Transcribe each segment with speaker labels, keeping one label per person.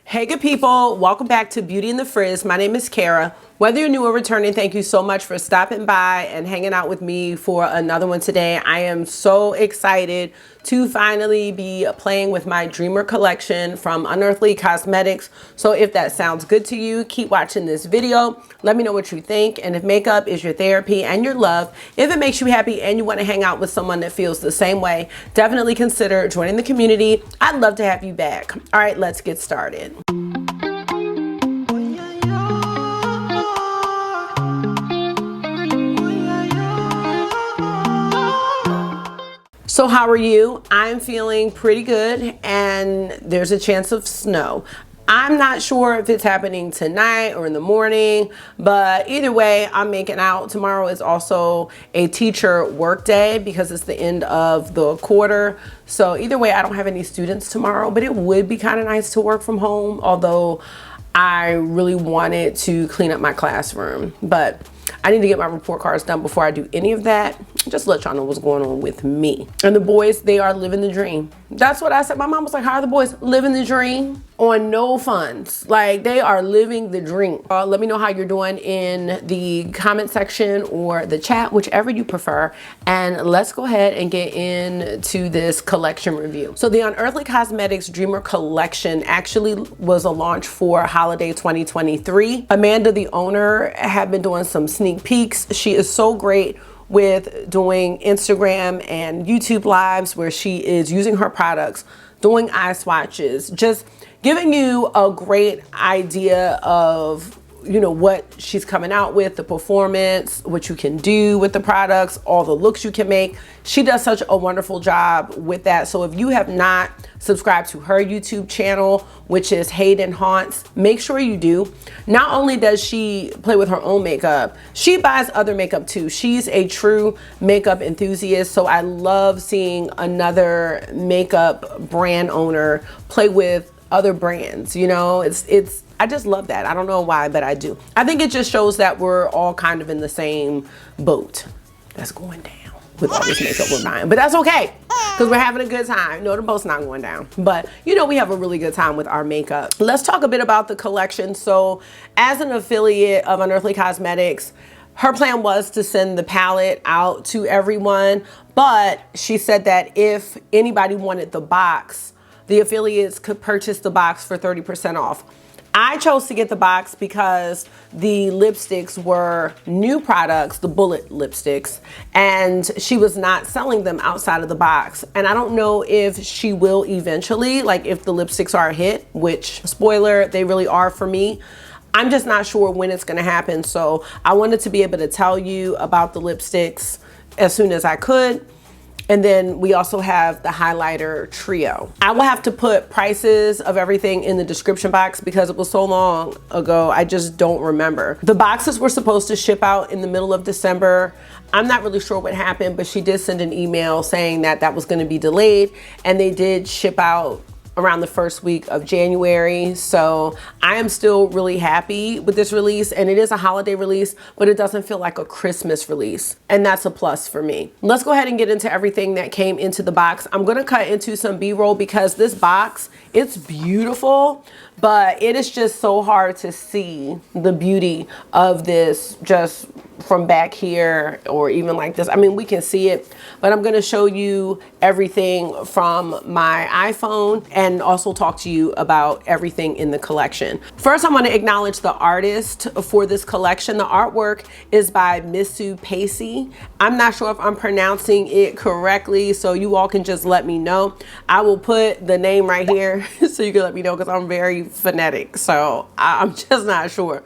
Speaker 1: Hey good people, welcome back to Beauty and the Frizz. My name is Cara. Whether you're new or returning, thank you so much for stopping by and hanging out with me for another one today. I am so excited to finally be playing with my Dreamer collection from Unearthly Cosmetics. So if that sounds good to you, keep watching this video. Let me know what you think, and if makeup is your therapy and your love, if it makes you happy and you want to hang out with someone that feels the same way, definitely consider joining the community. I'd love to have you back. All right, let's get started. So how are you? I'm feeling pretty good, and there's a chance of snow. I'm not sure if it's happening tonight or in the morning, but either way, I'm making out. Tomorrow is also a teacher work day because it's the end of the quarter. So either way, I don't have any students tomorrow, but it would be kind of nice to work from home, although I really wanted to clean up my classroom. But I need to get my report cards done before I do any of that. Just to let y'all know what's going on with me. And the boys, they are living the dream. That's what I said. My mom was like, how are the boys living the dream on no funds? Like, they are living the dream. Let me know how you're doing in the comment section or the chat, whichever you prefer. And let's go ahead and get into this collection review. So the Unearthly Cosmetics Dreamer Collection actually was a launch for holiday 2023. Amanda, the owner, had been doing some sneak peeks. She is so great with doing Instagram and YouTube lives where she is using her products, doing eye swatches, just giving you a great idea of, you know, what she's coming out with, the performance, what you can do with the products, all the looks you can make. She does such a wonderful job with that. So if you have not subscribed to her YouTube channel, which is Hayden Haunts, make sure you do. Not only does she play with her own makeup, she buys other makeup too. She's a true makeup enthusiast. So I love seeing another makeup brand owner play with other brands. You know, I just love that. I don't know why, but I do. I think it just shows that we're all kind of in the same boat that's going down with all this makeup we're buying. But that's okay, because we're having a good time. No, the boat's not going down. But, you know, we have a really good time with our makeup. Let's talk a bit about the collection. So as an affiliate of Unearthly Cosmetics, her plan was to send the palette out to everyone. But she said that if anybody wanted the box, the affiliates could purchase the box for 30% off. I chose to get the box because the lipsticks were new products, the bullet lipsticks, and she was not selling them outside of the box. And I don't know if she will eventually, like if the lipsticks are a hit, which, spoiler, they really are for me. I'm just not sure when it's gonna happen. So I wanted to be able to tell you about the lipsticks as soon as I could. And then we also have the highlighter trio. I will have to put prices of everything in the description box because it was so long ago, I just don't remember. The boxes were supposed to ship out in the middle of December. I'm not really sure what happened, but she did send an email saying that that was gonna be delayed, and they did ship out around the first week of January. So I am still really happy with this release, and it is a holiday release, but it doesn't feel like a Christmas release. And that's a plus for me. Let's go ahead and get into everything that came into the box. I'm gonna cut into some B-roll because this box, it's beautiful, but it is just so hard to see the beauty of this just from back here or even like this. I mean, we can see it, but I'm gonna show you everything from my iPhone and also talk to you about everything in the collection. First, I wanna acknowledge the artist for this collection. The artwork is by Missu Pacey. I'm not sure if I'm pronouncing it correctly, so you all can just let me know. I will put the name right here so you can let me know, because I'm very phonetic, so I'm just not sure.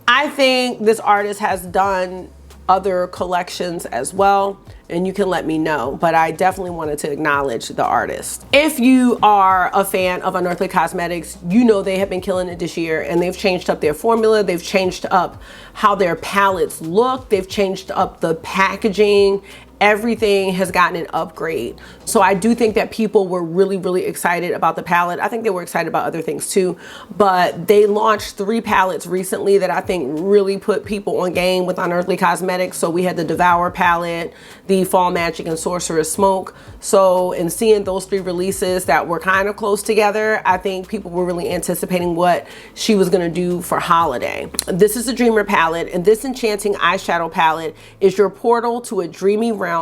Speaker 1: I think this artist has done other collections as well, and you can let me know, but I definitely wanted to acknowledge the artist. If you are a fan of Unearthly Cosmetics, you know they have been killing it this year, and they've changed up their formula, they've changed up how their palettes look, they've changed up the packaging, everything has gotten an upgrade. So I do think that people were really excited about the palette. I think they were excited about other things too, but they launched 3 palettes recently that I think really put people on game with Unearthly Cosmetics. So we had the Devour palette, the Fall Magic and Sorcerer's Smoke. So in seeing those 3 releases that were kind of close together, I think people were really anticipating what she was going to do for holiday. This is the Dreamer palette, and this enchanting eyeshadow palette is your portal to a dreamy realm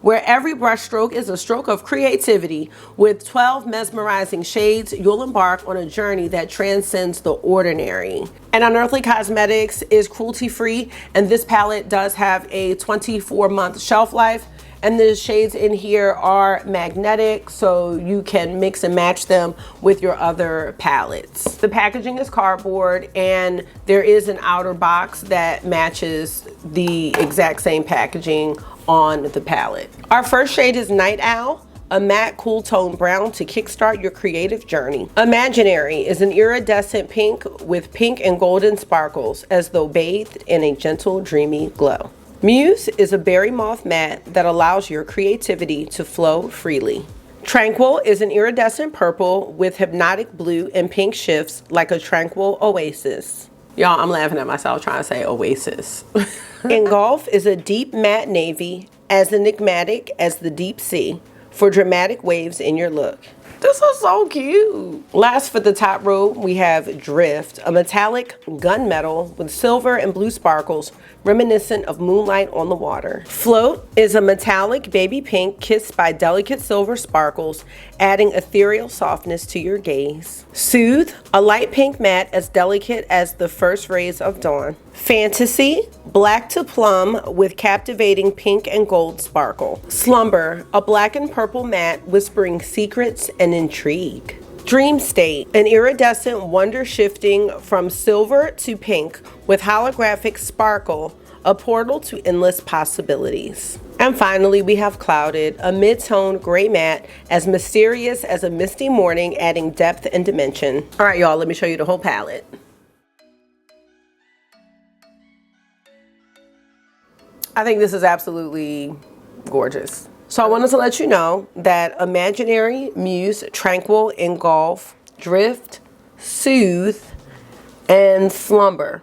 Speaker 1: where every brushstroke is a stroke of creativity. With 12 mesmerizing shades, you'll embark on a journey that transcends the ordinary. And Unearthly Cosmetics is cruelty-free, and this palette does have a 24-month shelf life. And the shades in here are magnetic, so you can mix and match them with your other palettes. The packaging is cardboard, and there is an outer box that matches the exact same packaging on the palette. Our first shade is Night Owl, a matte cool tone brown to kickstart your creative journey. Imaginary is an iridescent pink with pink and golden sparkles as though bathed in a gentle, dreamy glow. Muse is a berry mauve matte that allows your creativity to flow freely. Tranquil is an iridescent purple with hypnotic blue and pink shifts like a tranquil oasis. Y'all, I'm laughing at myself trying to say oasis. Engulf is a deep matte navy as enigmatic as the deep sea for dramatic waves in your look. This is so cute. Last for the top row, we have Drift, a metallic gunmetal with silver and blue sparkles reminiscent of moonlight on the water. Float is a metallic baby pink kissed by delicate silver sparkles, adding ethereal softness to your gaze. Soothe, a light pink matte as delicate as the first rays of dawn. Fantasy, black to plum with captivating pink and gold sparkle. Slumber, a black and purple matte whispering secrets and intrigue. Dream State, an iridescent wonder shifting from silver to pink with holographic sparkle, a portal to endless possibilities. And finally, we have Clouded, a mid-tone gray matte as mysterious as a misty morning, adding depth and dimension. All right, y'all, let me show you the whole palette. I think this is absolutely gorgeous. So I wanted to let you know that Imaginary, Muse, Tranquil, Engulf, Drift, Soothe, and Slumber.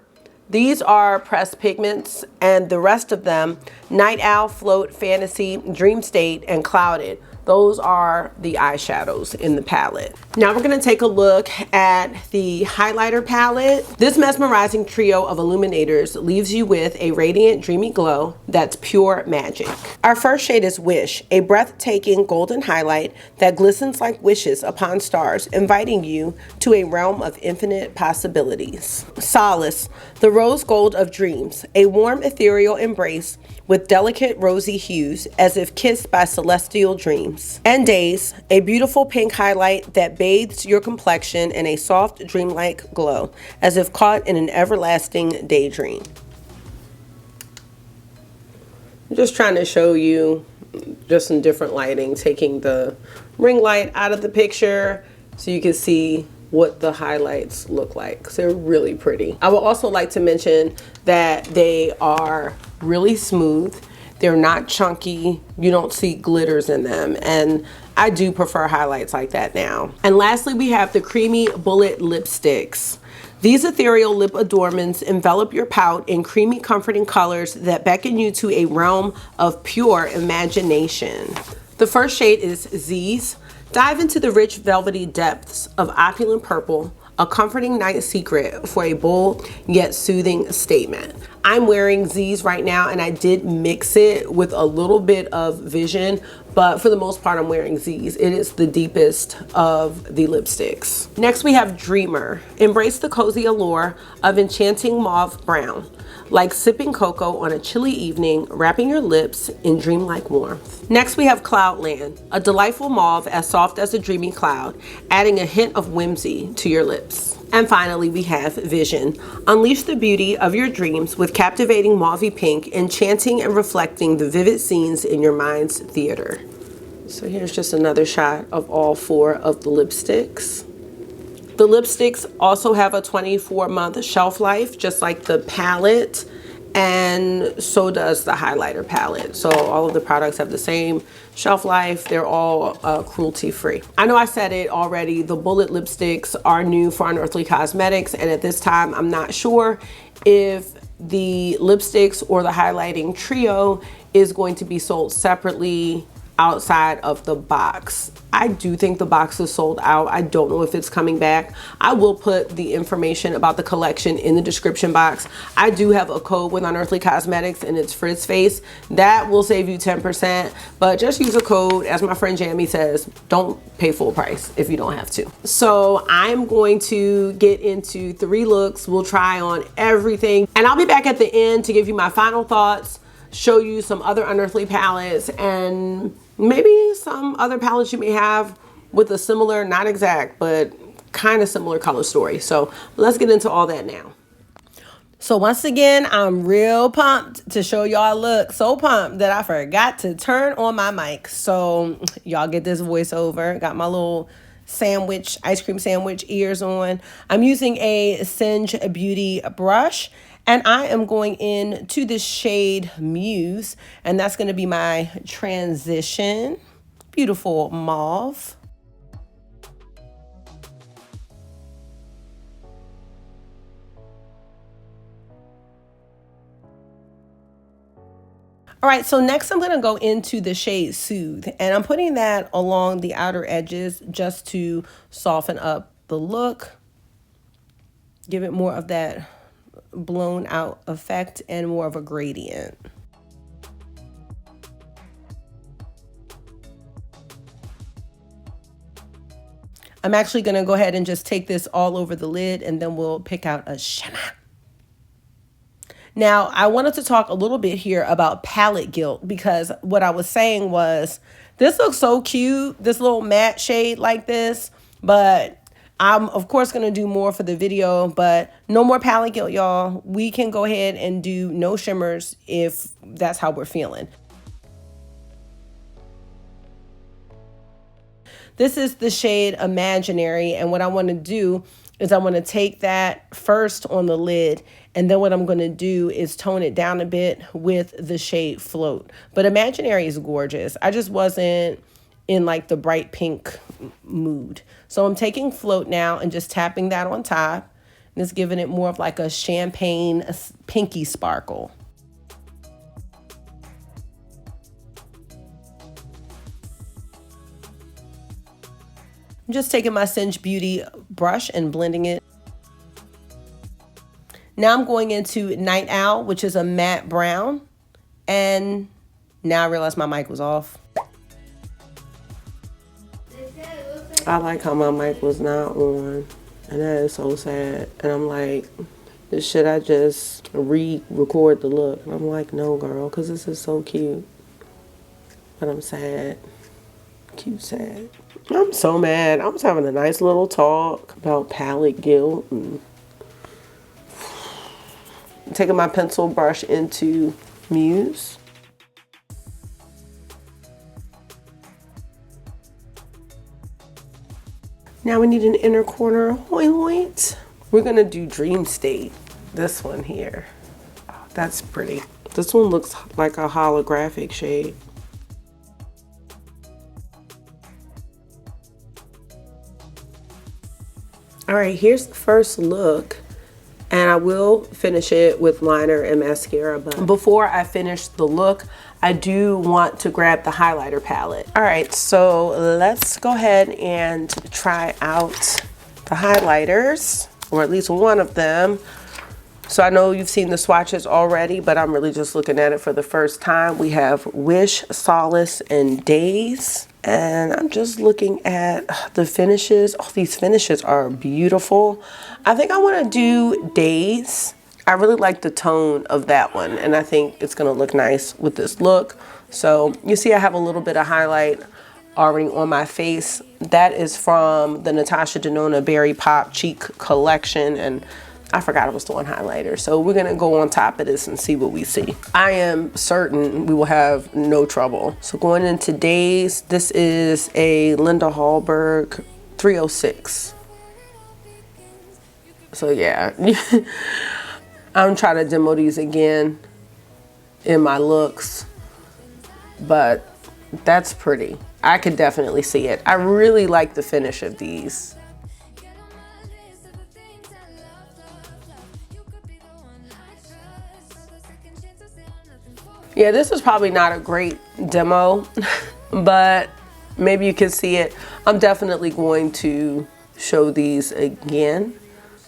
Speaker 1: These are pressed pigments, and the rest of them, Night Owl, Float, Fantasy, Dream State, and Clouded, those are the eyeshadows in the palette. Now we're gonna take a look at the highlighter palette. This mesmerizing trio of illuminators leaves you with a radiant, dreamy glow that's pure magic. Our first shade is Wish, a breathtaking golden highlight that glistens like wishes upon stars, inviting you to a realm of infinite possibilities. Solace, the rose gold of dreams, a warm, ethereal embrace with delicate rosy hues as if kissed by celestial dreams. And Days, a beautiful pink highlight that bathes your complexion in a soft, dreamlike glow, as if caught in an everlasting daydream. I'm just trying to show you just some different lighting, taking the ring light out of the picture so you can see what the highlights look like, because they're really pretty. I would also like to mention that they are really smooth. They're not chunky. You don't see glitters in them, and I do prefer highlights like that now. And lastly, we have the Creamy Bullet lipsticks. These ethereal lip adornments envelop your pout in creamy, comforting colors that beckon you to a realm of pure imagination. The first shade is Z's. Dive into the rich velvety depths of opulent purple, a comforting night secret for a bold yet soothing statement. I'm wearing Z's right now, and I did mix it with a little bit of Vision, but for the most part I'm wearing Z's. It is the deepest of the lipsticks. Next we have Dreamer. Embrace the cozy allure of enchanting mauve brown, like sipping cocoa on a chilly evening, wrapping your lips in dreamlike warmth. Next we have Cloudland, a delightful mauve as soft as a dreamy cloud, adding a hint of whimsy to your lips. And finally we have Vision. Unleash the beauty of your dreams with captivating mauvey pink, enchanting and reflecting the vivid scenes in your mind's theater. So here's just another shot of all 4 of the lipsticks. The lipsticks also have a 24-month shelf life, just like the palette. and so does the highlighter palette. So all of the products have the same shelf life. They're all cruelty free. I know I said it already, the bullet lipsticks are new for Unearthly Cosmetics, and at this time I'm not sure if the lipsticks or the highlighting trio is going to be sold separately outside of the box. I do think the box is sold out. I don't know if it's coming back. I will put the information about the collection in the description box. I do have a code with Unearthly Cosmetics, and it's FRIZZFACE. That will save you 10%, but just use a code. As my friend Jamie says, don't pay full price if you don't have to. So I'm going to get into 3 looks. We'll try on everything, and I'll be back at the end to give you my final thoughts, show you some other Unearthly palettes, and maybe some other palettes you may have with a similar, not exact, but kind of similar color story. So let's get into all that now. So once again, I'm real pumped to show y'all a look. So pumped that I forgot to turn on my mic. So y'all get this voiceover. Got my little sandwich, ice cream sandwich ears on. I'm using a Singe Beauty brush, and I am going into the shade Muse, and that's going to be my transition. Beautiful mauve. All right, so next I'm gonna go into the shade Soothe, and I'm putting that along the outer edges just to soften up the look, give it more of that blown out effect and more of a gradient. I'm actually gonna go ahead and just take this all over the lid, and then we'll pick out a shimmer. Now, I wanted to talk a little bit here about palette guilt, because what I was saying was, this looks so cute, this little matte shade like this, but I'm of course going to do more for the video, but no more palette guilt, y'all. We can go ahead and do no shimmers if that's how we're feeling. This is the shade Imaginary, and what I want to do is I want to take that first on the lid, and then what I'm going to do is tone it down a bit with the shade Float. But Imaginary is gorgeous. I just wasn't in like the bright pink mood. So I'm taking Float now and just tapping that on top, and it's giving it more of like a champagne, a pinky sparkle. I'm just taking my Singe Beauty brush and blending it. Now I'm going into Night Owl, which is a matte brown. And now I realize my mic was off. I like how my mic was not on. And that is so sad. And I'm like, should I just re-record the look? And I'm like, no, girl, because this is so cute. But I'm sad. Cute sad. I'm so mad. I was having a nice little talk about palette guilt and taking my pencil brush into Muse. Now we need an inner corner highlight. We're gonna do Dream State. This one here. Oh, that's pretty. This one looks like a holographic shade. All right, here's the first look, and I will finish it with liner and mascara, but before I finish the look, I do want to grab the highlighter palette. All right, so let's go ahead and try out the highlighters, or at least one of them. So I know you've seen the swatches already, but I'm really just looking at it for the first time. We have Wish, Solace, and Days. And I'm just looking at the finishes. Oh, these finishes are beautiful. I think I want to do Days. I really like the tone of that one, and I think it's going to look nice with this look. So you see I have a little bit of highlight already on my face. That is from the Natasha Denona Berry Pop Cheek Collection, and I forgot I was doing highlighter. So we're gonna go on top of this and see what we see. I am certain we will have no trouble. So going into Days, this is a Linda Hallberg 306. So yeah, I'm trying to demo these again in my looks, but that's pretty. I could definitely see it. I really like the finish of these. Yeah, this is probably not a great demo, but maybe you can see it. I'm definitely going to show these again,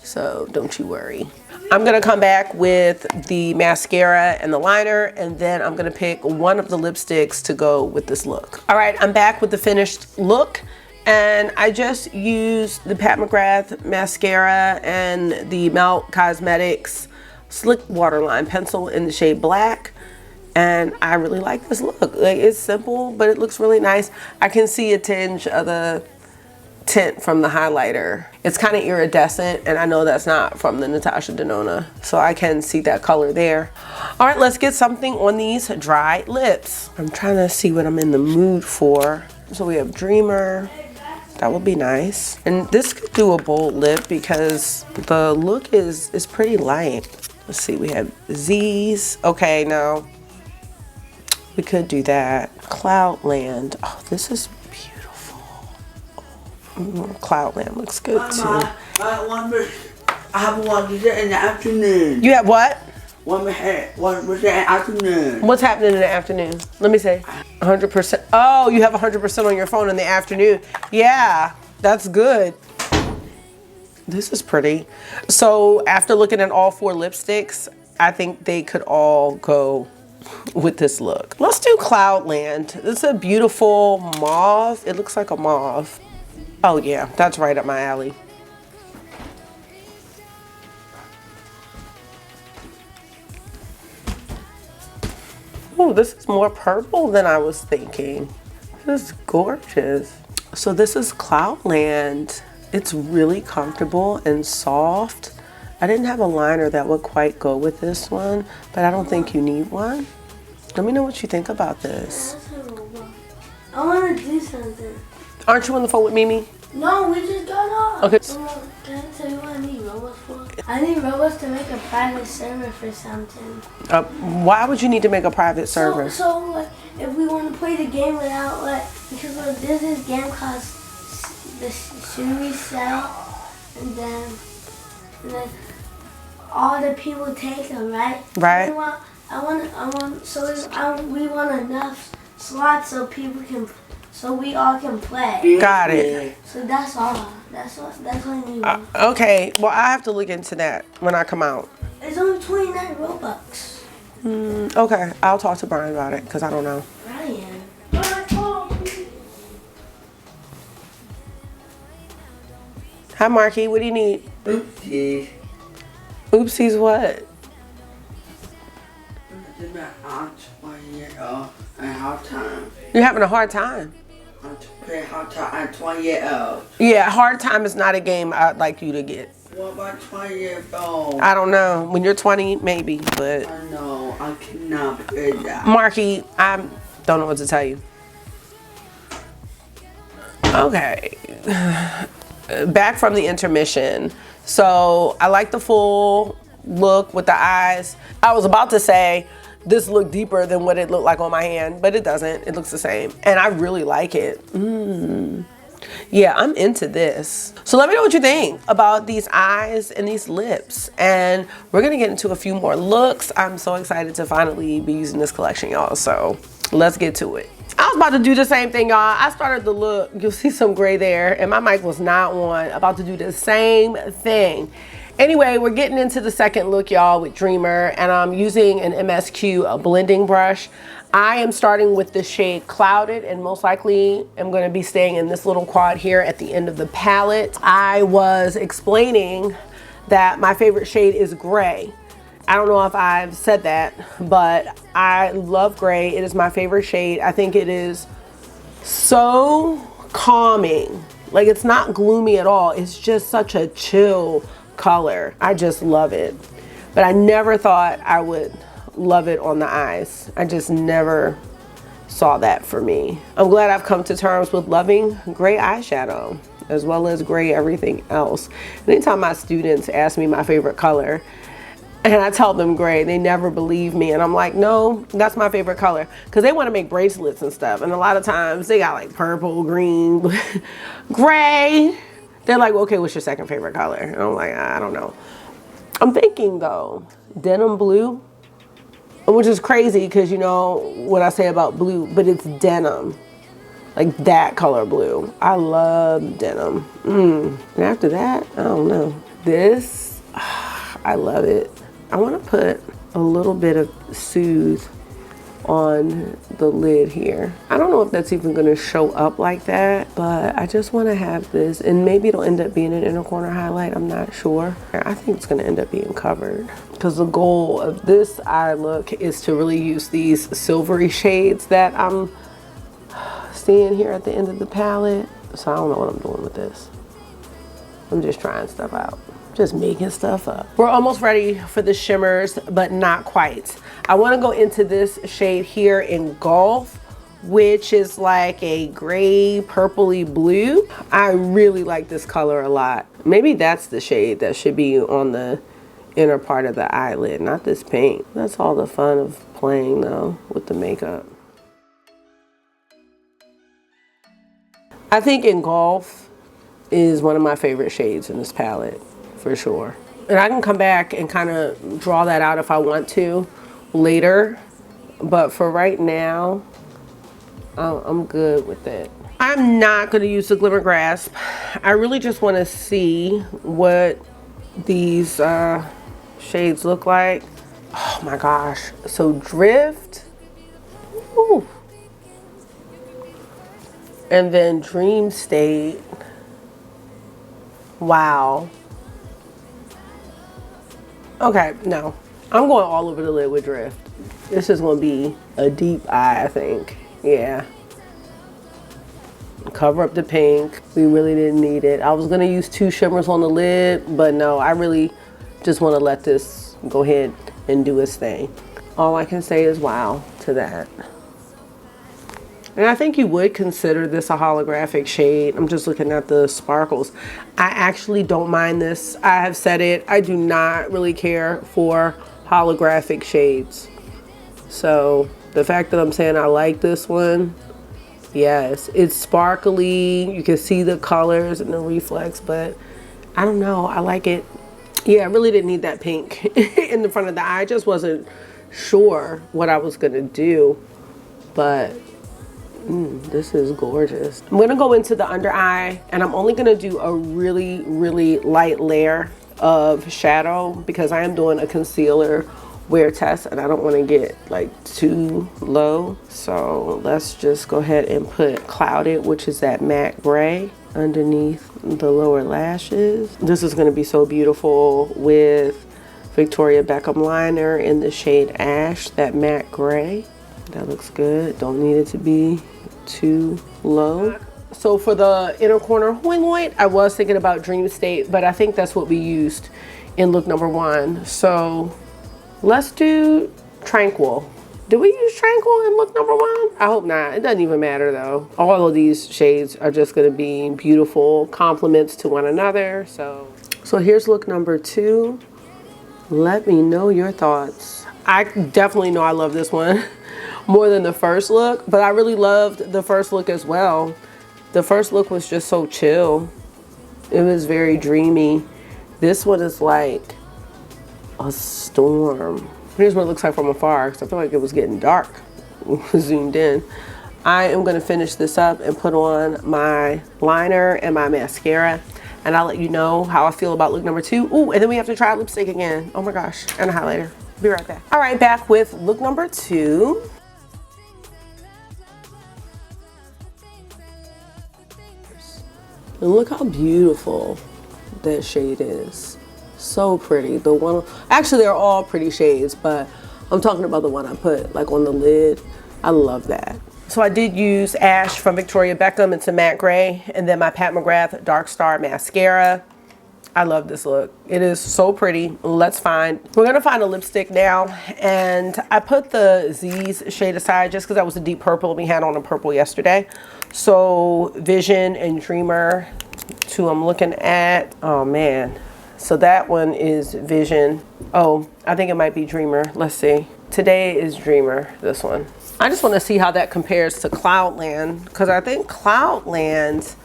Speaker 1: so don't you worry. I'm gonna come back with the mascara and the liner, and then I'm gonna pick one of the lipsticks to go with this look. All right, I'm back with the finished look, and I just used the Pat McGrath mascara and the Melt Cosmetics Slick Waterline Pencil in the shade Black. And I really like this look. Like, it's simple, but it looks really nice. I can see a tinge of the tint from the highlighter. It's kind of iridescent, and I know that's not from the Natasha Denona, so I can see that color there. All right, let's get something on these dry lips. I'm trying to see what I'm in the mood for. So we have Dreamer. That would be nice. And this could do a bold lip because the look is pretty light. Let's see, we have Z's. Okay, no. We could do that. Cloudland. Oh, this is beautiful. Cloudland looks good too.
Speaker 2: I have one in the afternoon.
Speaker 1: You have what?
Speaker 2: One was in the afternoon.
Speaker 1: What's happening in the afternoon? Let me see. 100%. Oh, you have 100% on your phone in the afternoon. Yeah, that's good. This is pretty. So after looking at all 4 lipsticks, I think they could all go with this look. Let's do Cloudland. It's a beautiful mauve. It looks like a mauve. Oh yeah, that's right up my alley. Oh, this is more purple than I was thinking. This is gorgeous. So this is Cloudland. It's really comfortable and soft. I didn't have a liner that would quite go with this one, but I don't think you need one. Let me know what you think about this.
Speaker 3: I want to do something.
Speaker 1: Aren't you on the phone with Mimi?
Speaker 3: No, we just got off.
Speaker 1: Okay.
Speaker 3: Can I tell you what I need robots for? I need robots to make a private server for something.
Speaker 1: Why would you need to make a private server?
Speaker 3: So like, if we want to play the game without because there's this game called the Series Cell, and then all the people take them, right?
Speaker 1: Right.
Speaker 3: We want enough slots so we all can play.
Speaker 1: Got it.
Speaker 3: So that's all. That's what I need.
Speaker 1: Okay, well I have to look into that when I come out.
Speaker 3: It's only 29 Robux.
Speaker 1: Okay, I'll talk to Brian about it because I don't know.
Speaker 3: Brian.
Speaker 1: Hi Marky, what do you need?
Speaker 2: Oopsies.
Speaker 1: Oopsies what?
Speaker 2: Hard time.
Speaker 1: You're having a hard time.
Speaker 2: I'm playing hard time at 20 years old.
Speaker 1: Yeah, hard time is not a game I'd like you to get.
Speaker 2: What about 20 years old?
Speaker 1: I don't know. When you're 20, maybe, but...
Speaker 2: I know, I cannot play that.
Speaker 1: Marky, I don't know what to tell you. Okay. Back from the intermission. So, I like the full look with the eyes. I was about to say, this looked deeper than what it looked like on my hand, but it doesn't. It looks the same. And I really like it. Yeah, I'm into this. So let me know what you think about these eyes and these lips. And we're gonna get into a few more looks. I'm so excited to finally be using this collection, y'all. So let's get to it. I was about to do the same thing, y'all. I started the look. You'll see some gray there, and my mic was not on. About to do the same thing. Anyway, we're getting into the second look, y'all, with Dreamer, and I'm using an MSQ blending brush. I am starting with the shade Clouded, and most likely I'm going to be staying in this little quad here at the end of the palette. I was explaining that my favorite shade is gray. I don't know if I've said that, but I love gray. It is my favorite shade. I think it is so calming. Like, it's not gloomy at all. It's just such a chill color. I just love it. But I never thought I would love it on the eyes. I just never saw that for me. I'm glad I've come to terms with loving gray eyeshadow as well as gray everything else. Anytime my students ask me my favorite color, And I tell them gray, they never believe me. And I'm like, no, that's my favorite color. Cause they wanna make bracelets and stuff. And a lot of times they got like purple, green, gray. They're like, okay, what's your second favorite color? And I'm like, I don't know. I'm thinking though, denim blue, which is crazy because you know what I say about blue, but it's denim. Like that color blue. I love denim. And after that, I don't know. This, I love it. I want to put a little bit of Soothe on the lid here. I don't know if that's even going to show up like that, but I just want to have this, and maybe it'll end up being an inner corner highlight. I'm not sure. I think it's going to end up being covered because the goal of this eye look is to really use these silvery shades that I'm seeing here at the end of the palette. So I don't know what I'm doing with this. I'm just trying stuff out. Just making stuff up. We're almost ready for the shimmers, but not quite. I want to go into this shade here in Golf, which is like a gray purpley blue. I really like this color a lot. Maybe that's the shade that should be on the inner part of the eyelid, not this pink. That's all the fun of playing though with the makeup. I think in Golf is one of my favorite shades in this palette. For sure. And I can come back and kind of draw that out if I want to later, but for right now I'm good with it. I'm not going to use the Glimmer Grasp. I really just want to see what these shades look like. Oh my gosh. So Drift. Ooh. And then Dream State. Wow. Okay, no. I'm going all over the lid with Drift. This is going to be a deep eye, I think. Yeah. Cover up the pink. We really didn't need it. I was going to use 2 shimmers on the lid, but no, I really just want to let this go ahead and do its thing. All I can say is wow to that. And I think you would consider this a holographic shade. I'm just looking at the sparkles. I actually don't mind this. I have said it. I do not really care for holographic shades. So the fact that I'm saying I like this one, yes, it's sparkly. You can see the colors and the reflex, but I don't know. I like it. Yeah, I really didn't need that pink in the front of the eye. I just wasn't sure what I was gonna do, but this is gorgeous. I'm gonna go into the under eye and I'm only gonna do a really, really light layer of shadow because I am doing a concealer wear test and I don't wanna get like too low. So let's just go ahead and put Clouded, which is that matte gray, underneath the lower lashes. This is gonna be so beautiful with Victoria Beckham liner in the shade Ash, that matte gray. That looks good. Don't need it to be too low. So for the inner corner highlight, I was thinking about Dream State, but I think that's what we used in look number 1. So let's do Tranquil. Did we use Tranquil in look number 1? I hope not. It doesn't even matter though. All of these shades are just going to be beautiful complements to one another. So here's look number 2. Let me know your thoughts. I definitely know I love this one more than the first look, but I really loved the first look as well. The first look was just so chill. It was very dreamy. This one is like a storm. Here's what it looks like from afar because I feel like it was getting dark zoomed in. I am going to finish this up and put on my liner and my mascara, and I'll let you know how I feel about look number 2. Ooh, and then we have to try lipstick again. Oh my gosh, and a highlighter. Be right back. All right, back with look number 2. And look how beautiful that shade is. So pretty. The one, actually they're all pretty shades, but I'm talking about the one I put like on the lid. I love that. So I did use Ash from Victoria Beckham. It's a matte gray. And then my Pat McGrath Dark Star mascara. I love this look. It is so pretty. We're gonna find a lipstick now. And I put the Z's shade aside just because that was a deep purple. We had on a purple yesterday. So Vision and Dreamer 2 I'm looking at. Oh man. So that one is Vision. Oh, I think it might be Dreamer. Let's see. Today is Dreamer, this one. I just want to see how that compares to Cloudland, because I think Cloudland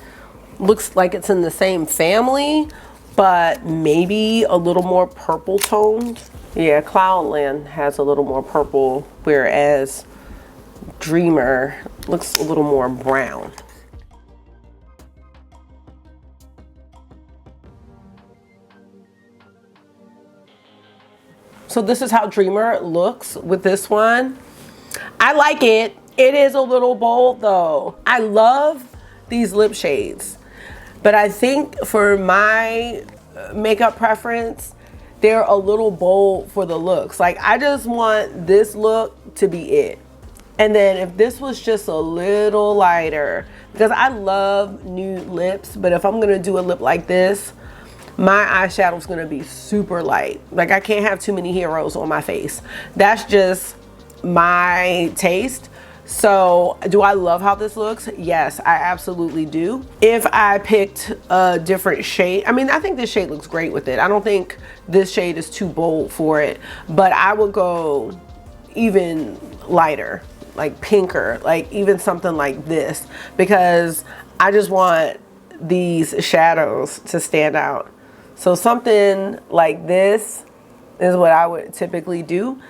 Speaker 1: looks like it's in the same family, but maybe a little more purple toned. Yeah, Cloudland has a little more purple, whereas Dreamer looks a little more brown. So this is how Dreamer looks with this one. I like it. It is a little bold though. I love these lip shades, but I think for my makeup preference, they're a little bold for the looks. Like, I just want this look to be it. And then if this was just a little lighter, because I love nude lips, but if I'm gonna do a lip like this, my eyeshadow is gonna be super light. Like, I can't have too many heroes on my face. That's just my taste. So do I love how this looks? Yes, I absolutely do. If I picked a different shade, I mean, I think this shade looks great with it. I don't think this shade is too bold for it, but I would go even lighter, like pinker, like even something like this, because I just want these shadows to stand out. So something like this is what I would typically do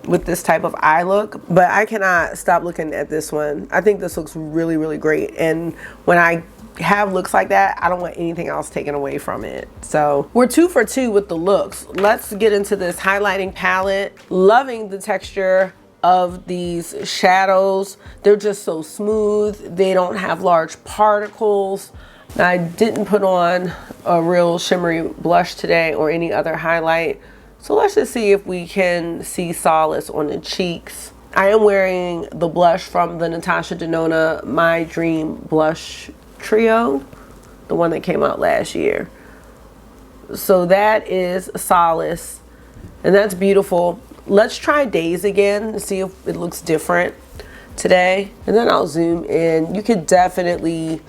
Speaker 1: with this type of eye look, but I cannot stop looking at this one. I think this looks really, really great. And when I have looks like that, I don't want anything else taken away from it. So we're 2 for 2 with the looks. Let's get into this highlighting palette. Loving the texture of these shadows. They're just so smooth. They don't have large particles. I didn't put on a real shimmery blush today or any other highlight. So let's just see if we can see solace on the cheeks. I am wearing the blush from the Natasha Denona My Dream Blush Trio, the one that came out last year. So that is solace, and that's beautiful. Let's try Days again and see if it looks different today. And then I'll zoom in. You could definitely,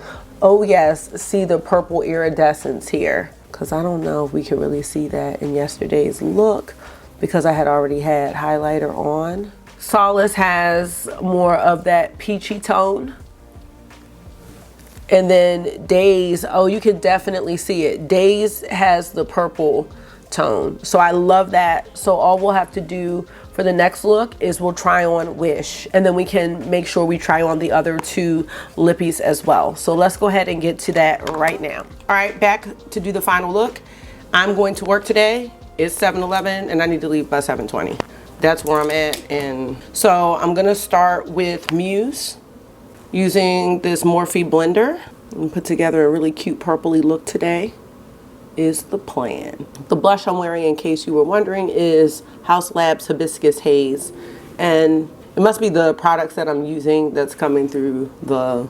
Speaker 1: oh yes, see the purple iridescence here. Because I don't know if we could really see that in yesterday's look because I had already had highlighter on. Solace has more of that peachy tone. And then Days, oh, you can definitely see it. Days has the purple tone. So I love that. So all we'll have to do for the next look is we'll try on Wish, and then we can make sure we try on the other 2 lippies as well. So let's go ahead and get to that right now. All right, back to do the final look. I'm going to work today. It's 7-11 and I need to leave by 7:20. That's where I'm at. And so I'm gonna start with Muse using this Morphe blender and put together a really cute purpley look today. Is the plan. The blush I'm wearing, in case you were wondering, is House Labs Hibiscus Haze, and it must be the products that I'm using that's coming through the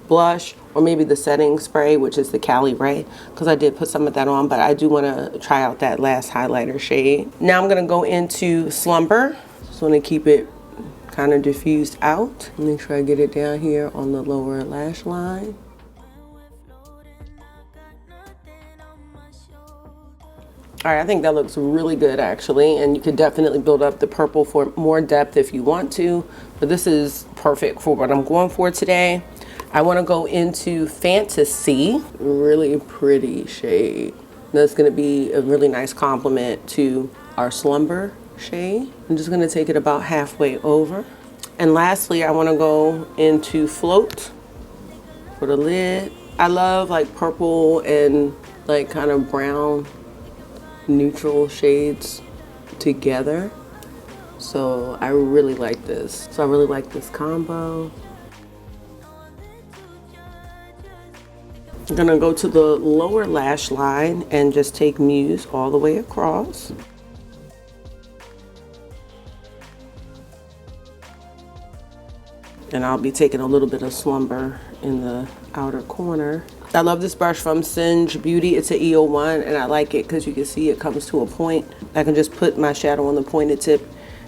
Speaker 1: blush, or maybe the setting spray, which is the Cali Ray, because I did put some of that on, but I do want to try out that last highlighter shade. Now I'm going to go into Slumber. Just want to keep it kind of diffused out. Make sure I get it down here on the lower lash line. All right, I think that looks really good actually, and you could definitely build up the purple for more depth if you want to, but this is perfect for what I'm going for today. I want to go into Fantasy, really pretty shade. That's going to be a really nice complement to our Slumber shade. I'm just going to take it about halfway over. And lastly, I want to go into Float for the lid. I love like purple and like kind of brown neutral shades together, so I really like this. So I really like this combo. I'm gonna go to the lower lash line and just take Muse all the way across. And I'll be taking a little bit of Slumber in the outer corner. I love this brush from Singe Beauty. It's an EO1 and I like it because you can see it comes to a point. I can just put my shadow on the pointed tip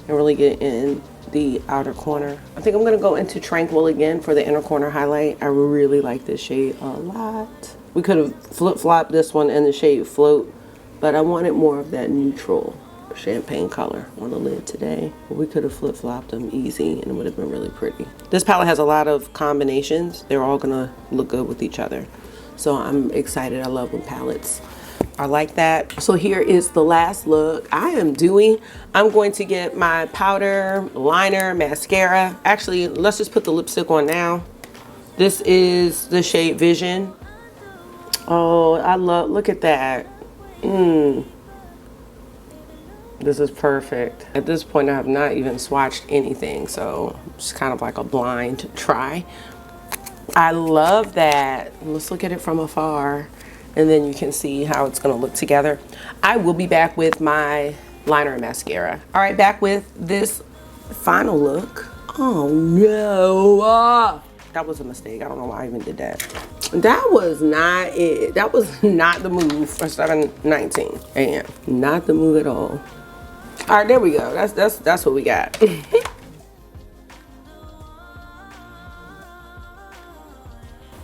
Speaker 1: and really get in the outer corner. I think I'm gonna go into Tranquil again for the inner corner highlight. I really like this shade a lot. We could have flip-flopped this one and the shade Float, but I wanted more of that neutral champagne color on the lid today. We could have flip-flopped them easy and it would have been really pretty. This palette has a lot of combinations. They're all gonna look good with each other. So I'm excited. I love when palettes are like that. So here is the last look I am doing. I'm going to get my powder, liner, mascara. Actually, let's just put the lipstick on now. This is the shade Vision. Oh, I love, look at that. This is perfect. At this point, I have not even swatched anything, so it's kind of like a blind try. I love that. Let's look at it from afar, and then you can see how it's gonna look together. I will be back with my liner and mascara. All right, back with this final look. Oh no, that was a mistake. I don't know why I even did that. That was not it. That was not the move for 7:19 a.m. Not the move at all. All right, there we go. That's what we got.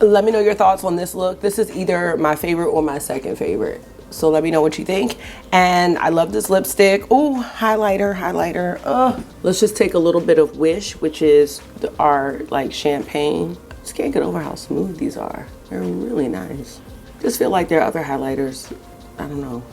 Speaker 1: Let me know your thoughts on this look. This is either my favorite or my second favorite. So let me know what you think. And I love this lipstick. Oh, highlighter. Let's just take a little bit of Wish, which is our like champagne. Just can't get over how smooth these are. They're really nice. Just feel like there are other highlighters. I don't know.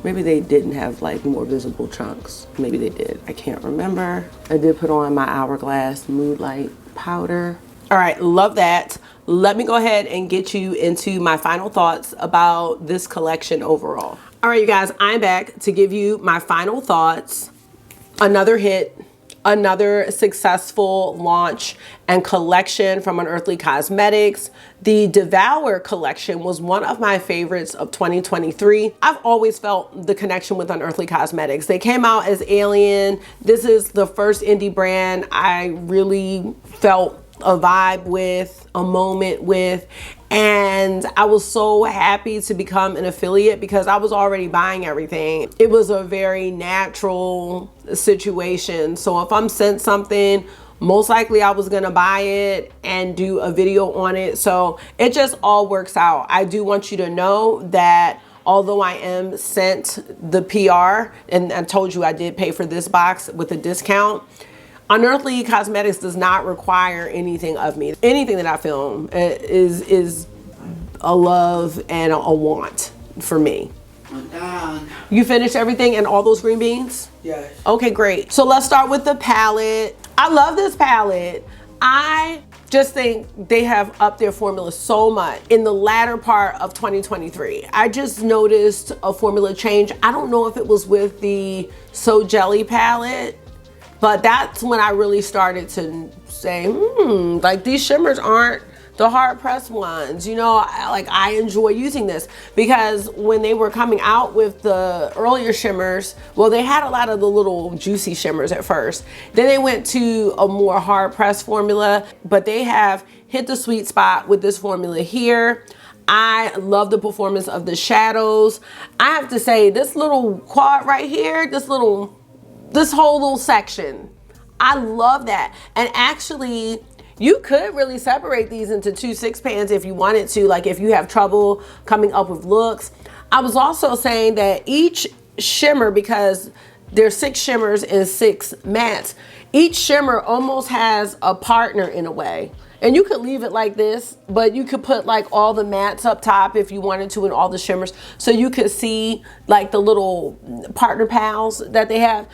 Speaker 1: Maybe they didn't have like more visible chunks. Maybe they did. I can't remember. I did put on my Hourglass Mood Light powder. All right, love that. Let me go ahead and get you into my final thoughts about this collection overall. All right, you guys, I'm back to give you my final thoughts. Another hit, another successful launch and collection from Unearthly Cosmetics. The Devour collection was one of my favorites of 2023. I've always felt the connection with Unearthly Cosmetics. They came out as Alien. This is the first indie brand I really felt a vibe with, a moment with, and I was so happy to become an affiliate because I was already buying everything. It was a very natural situation. So if I'm sent something, most likely I was gonna buy it and do a video on it. So it just all works out. I do want you to know that although I am sent the PR, and I told you I did pay for this box with a discount, Unearthly Cosmetics does not require anything of me. Anything that I film is a love and a want for me.
Speaker 2: I'm done.
Speaker 1: You finished everything and all those green beans?
Speaker 2: Yes.
Speaker 1: Okay, great. So let's start with the palette. I love this palette. I just think they have upped their formula so much in the latter part of 2023. I just noticed a formula change. I don't know if it was with the So Jelly palette, but that's when I really started to say, like these shimmers aren't the hard pressed ones. You know, I enjoy using this because when they were coming out with the earlier shimmers, well, they had a lot of the little juicy shimmers at first. Then they went to a more hard pressed formula, but they have hit the sweet spot with this formula here. I love the performance of the shadows. I have to say this little quad right here, this whole little section, I love that. And actually, you could really separate these into 2 6 pans if you wanted to, like if you have trouble coming up with looks. I was also saying that each shimmer, because there's 6 shimmers and 6 mattes, each shimmer almost has a partner in a way. And you could leave it like this, but you could put like all the mattes up top if you wanted to and all the shimmers. So you could see like the little partner pals that they have.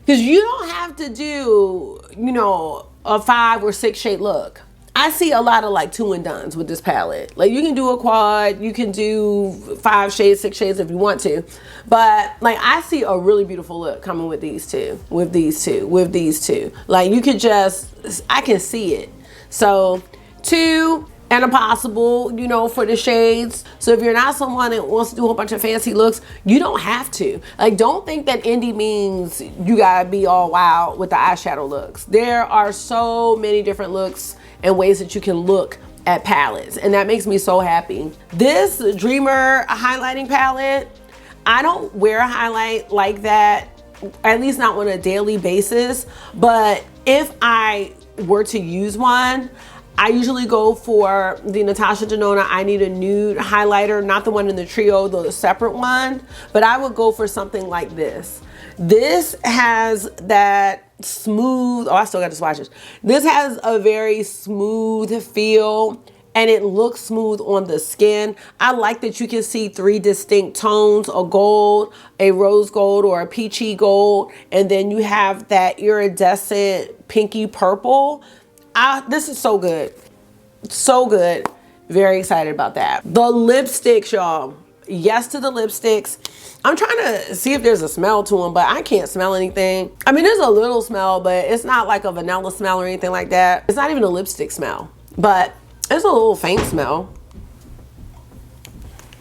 Speaker 1: Because you don't have to do, you know, a 5 or 6 shade look. I see a lot of like 2 and dones with this palette. Like you can do a quad, you can do 5 shades, 6 shades if you want to. But like I see a really beautiful look coming with these two, with these two, with these two. Like you could just, I can see it. So 2 and a possible, you know, for the shades. So if you're not someone that wants to do a whole bunch of fancy looks, you don't have to. Like, don't think that indie means you gotta be all wild with the eyeshadow looks. There are so many different looks and ways that you can look at palettes, and that makes me so happy. This Dreamer highlighting palette, I don't wear a highlight like that, at least not on a daily basis, but if I were to use one, I usually go for the Natasha Denona I Need a Nude highlighter, not the one in the trio, the separate one, but I would go for something like this. This has that smooth, oh, I still got the swatches. This has a very smooth feel and it looks smooth on the skin. I like that you can see 3 distinct tones, a gold, a rose gold, or a peachy gold, and then you have that iridescent pinky purple. This is so good. So good. Very excited about that. The lipsticks, y'all. Yes to the lipsticks. I'm trying to see if there's a smell to them, but I can't smell anything. I mean, there's a little smell, but it's not like a vanilla smell or anything like that. It's not even a lipstick smell, but it's a little faint smell.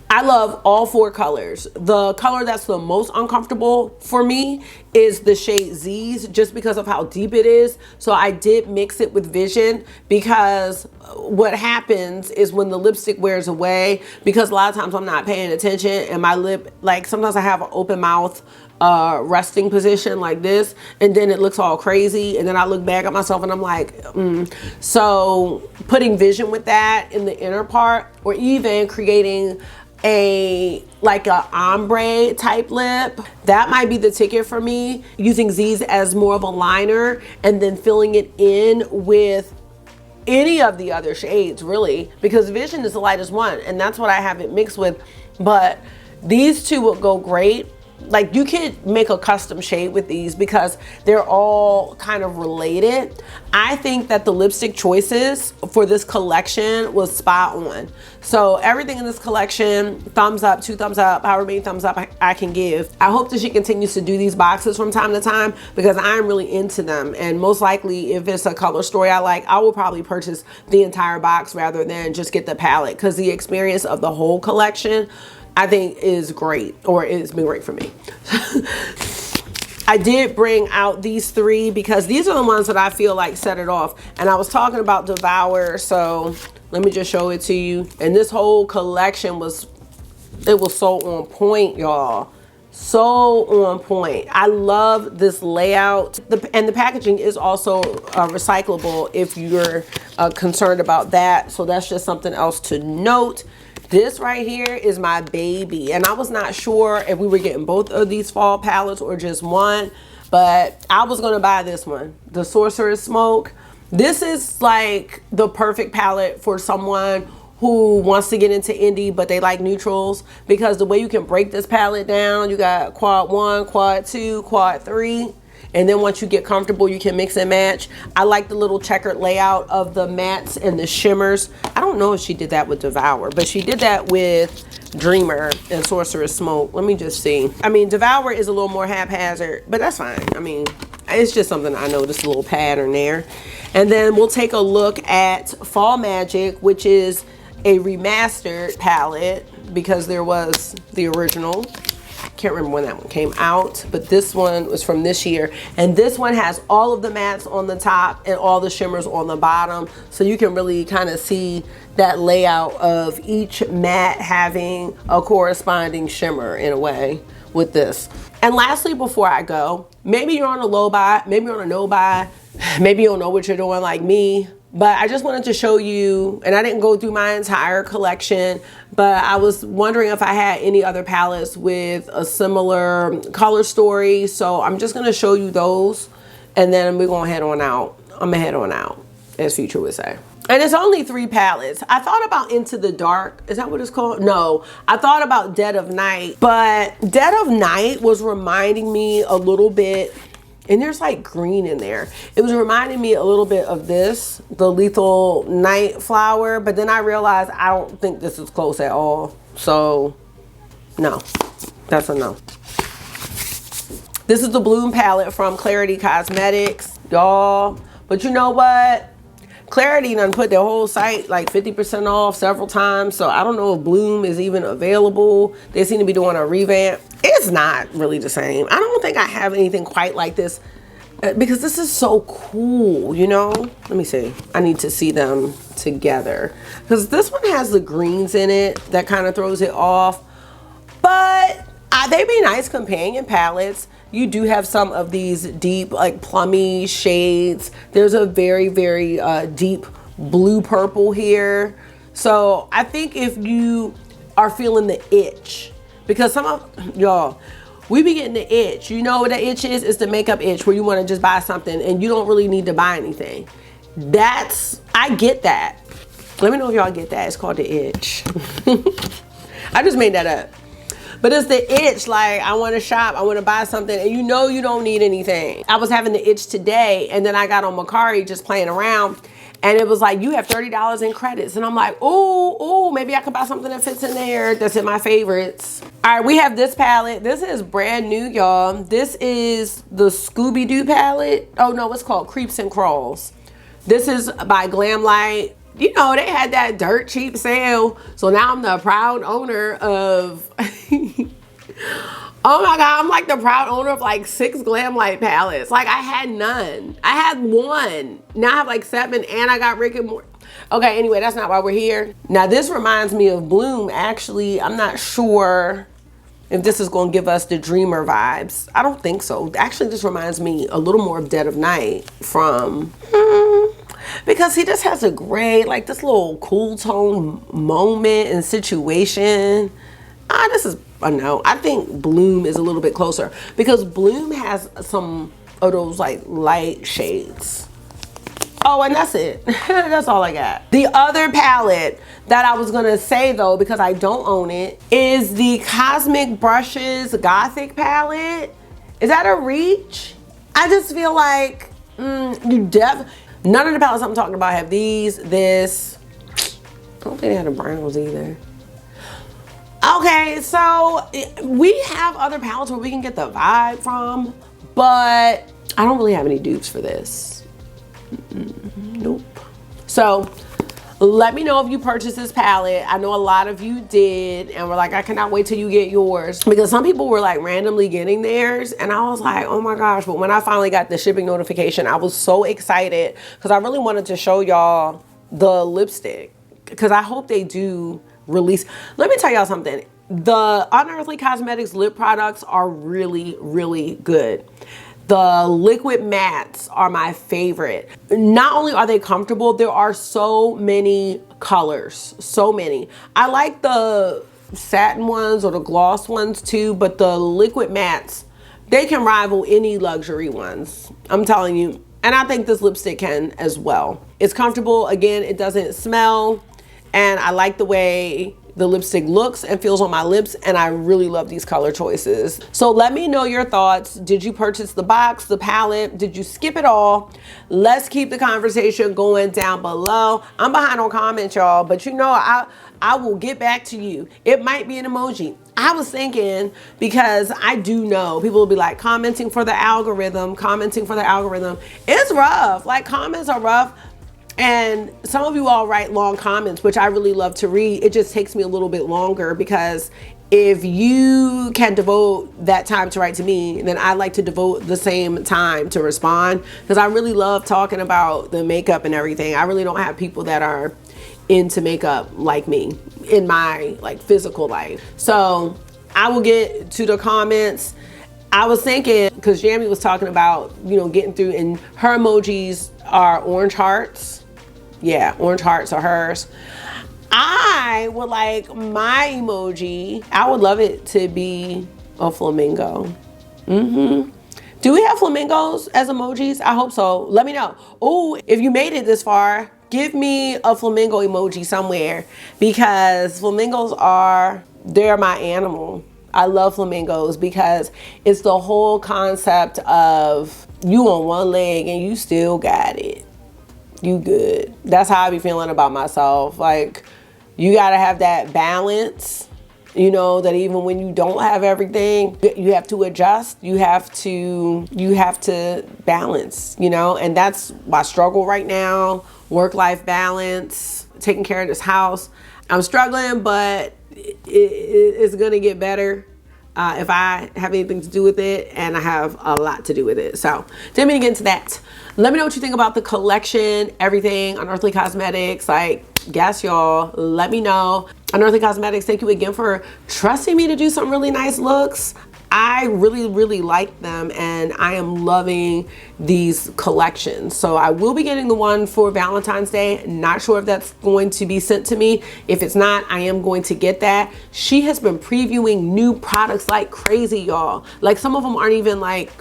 Speaker 1: I love all 4 colors. The color that's the most uncomfortable for me is the shade Z's, just because of how deep it is. So I did mix it with Vision, because what happens is when the lipstick wears away, because a lot of times I'm not paying attention and my lip, like sometimes I have an open mouth resting position like this, and then it looks all crazy, and then I look back at myself and I'm like, So putting Vision with that in the inner part, or even creating like a ombre type lip, that might be the ticket for me. Using Z's as more of a liner and then filling it in with any of the other shades, really, because Vision is the lightest one and that's what I have it mixed with. But these two will go great. Like, you could make a custom shade with these because they're all kind of related. I think that the lipstick choices for this collection was spot on. So everything in this collection, thumbs up, 2 thumbs up, however many thumbs up I can give. I hope that she continues to do these boxes from time to time because I'm really into them. And most likely, if it's a color story I like, I will probably purchase the entire box rather than just get the palette, because the experience of the whole collection, I think, is great, or it's been great for me. I did bring out these 3 because these are the ones that I feel like set it off. And I was talking about Devour, so let me just show it to you. And this whole collection was so on point, y'all. So on point. I love this layout. And the packaging is also recyclable if you're concerned about that. So that's just something else to note. This right here is my baby, and I was not sure if we were getting both of these fall palettes or just one, but I was gonna buy this one, the Sorcerer's Smoke. This is like the perfect palette for someone who wants to get into indie but they like neutrals, because the way you can break this palette down, you got quad 1, quad 2, quad 3. And then once you get comfortable, you can mix and match. I like the little checkered layout of the mattes and the shimmers. I don't know if she did that with Devour, but she did that with Dreamer and Sorcerer's Smoke. Let me just see. I mean, Devour is a little more haphazard, but that's fine. I mean, it's just something I noticed, a little pattern there. And then we'll take a look at Fall Magic, which is a remastered palette because there was the original. Can't remember when that one came out, but this one was from this year, and this one has all of the mattes on the top and all the shimmers on the bottom, so you can really kind of see that layout of each matte having a corresponding shimmer in a way with this. And lastly, before I go, maybe you're on a low buy, maybe you're on a no buy, maybe you don't know what you're doing like me, but I just wanted to show you, and I didn't go through my entire collection, but I was wondering if I had any other palettes with a similar color story. So I'm just gonna show you those, and then we're gonna head on out. I'm gonna head on out, as Future would say. And it's only 3 palettes. I thought about Into the Dark. Is that what it's called? No, I thought about Dead of Night, but Dead of Night was reminding me a little bit, and there's like green in there. It was reminding me a little bit of this, the Lethal Night Flower, but then I realized I don't think this is close at all. So no, that's a no. This is the Bloom palette from Clarity Cosmetics, y'all. But you know what? Clarity done put their whole site like 50% off several times, so I don't know if Bloom is even available. They seem to be doing a revamp. It's not really the same. I don't think I have anything quite like this because this is so cool, you know? Let me see. I need to see them together because this one has the greens in it that kind of throws it off, but they be nice companion palettes. You do have some of these deep, like plummy shades. There's a very, very deep blue purple here. So I think if you are feeling the itch, because some of y'all, we be getting the itch. You know what the itch is? It's the makeup itch where you want to just buy something and you don't really need to buy anything. I get that. Let me know if y'all get that. It's called the itch. I just made that up. But it's the itch, like I want to shop, I want to buy something, and you know you don't need anything. I was having the itch today, and then I got on Macari just playing around, and it was like, you have $30 in credits. And I'm like, ooh, maybe I could buy something that fits in there that's in my favorites. All right, we have this palette. This is brand new, y'all. This is the Scooby-Doo palette. Oh no, it's called Creeps and Crawls. This is by Glamlight. You know, they had that dirt cheap sale. So now I'm the proud owner of, oh my God, I'm like the proud owner of like 6 Glamlight palettes. Like I had none. I had 1. Now I have like 7 and I got Rick and Morty. Okay, anyway, that's not why we're here. Now this reminds me of Bloom. Actually, I'm not sure if this is gonna give us the Dreamer vibes. I don't think so. Actually, this reminds me a little more of Dead of Night from, because he just has a great, like this little cool tone moment and situation. This is a no. I think Bloom is a little bit closer because Bloom has some of those like light shades. Oh, and that's it. That's all I got. The other palette that I was gonna say though, because I don't own it, is the Cosmic Brushes Gothic palette. Is that a reach? I just feel like none of the palettes I'm talking about have these, this. I don't think they had the browns either. Okay, so we have other palettes where we can get the vibe from, but I don't really have any dupes for this. Nope. So let me know if you purchased this palette. I know a lot of you did and were like, I cannot wait till you get yours, because some people were like randomly getting theirs and I was like, oh my gosh. But when I finally got the shipping notification, I was so excited because I really wanted to show y'all the lipstick, because I hope they do release. Let me tell y'all something. The Unearthly Cosmetics lip products are really, really good. The liquid mattes are my favorite. Not only are they comfortable, there are so many colors, so many. I like the satin ones or the gloss ones too, but the liquid mattes, they can rival any luxury ones. I'm telling you. And I think this lipstick can as well. It's comfortable. Again, it doesn't smell. And I like the way the lipstick looks and feels on my lips, and I really love these color choices. So let me know your thoughts. Did you purchase the box, the palette? Did you skip it all? Let's keep the conversation going down below. I'm behind on comments, y'all, but you know, I will get back to you. It might be an emoji. I was thinking, because I do know people will be like commenting for the algorithm, It's rough. Like, comments are rough. And some of you all write long comments, which I really love to read. It just takes me a little bit longer, because if you can devote that time to write to me, then I like to devote the same time to respond, because I really love talking about the makeup and everything. I really don't have people that are into makeup like me in my like physical life. So I will get to the comments. I was thinking, because Jamie was talking about, you know, getting through, and her emojis are orange hearts. Yeah, orange hearts are hers. I would like my emoji, I would love it to be a flamingo. Do we have flamingos as emojis? I hope so. Let me know. Oh, if you made it this far, give me a flamingo emoji somewhere, because flamingos they're my animal. I love flamingos because it's the whole concept of you on one leg and you still got it. You good. That's how I be feeling about myself. Like, you gotta have that balance, you know, that even when you don't have everything, you have to adjust. You have to balance, you know, and that's my struggle right now. Work-life balance, taking care of this house. I'm struggling, but it's gonna get better if I have anything to do with it, and I have a lot to do with it. So didn't mean to get into that. Let me know what you think about the collection, everything, Unearthly Cosmetics. Like, yes, y'all, let me know. Unearthly Cosmetics, thank you again for trusting me to do some really nice looks. I really like them, and I am loving these collections. So I will be getting the one for Valentine's Day. Not sure if that's going to be sent to me. If it's not, I am going to get that. She has been previewing new products like crazy, y'all. Like, some of them aren't even like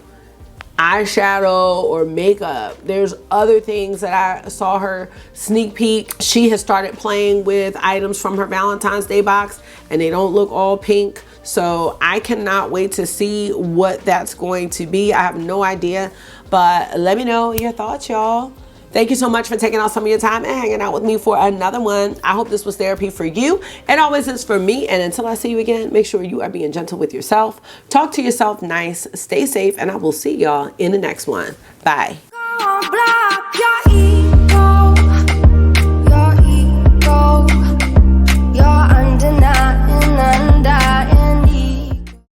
Speaker 1: eyeshadow or makeup. There's other things that I saw her sneak peek. She has started playing with items from her Valentine's Day box, and they don't look all pink. So I cannot wait to see what that's going to be. I have no idea, but let me know your thoughts, y'all. Thank you so much for taking out some of your time and hanging out with me for another one. I hope this was therapy for you. It always is for me. And until I see you again, make sure you are being gentle with yourself. Talk to yourself nice, stay safe, and I will see y'all in the next one. Bye.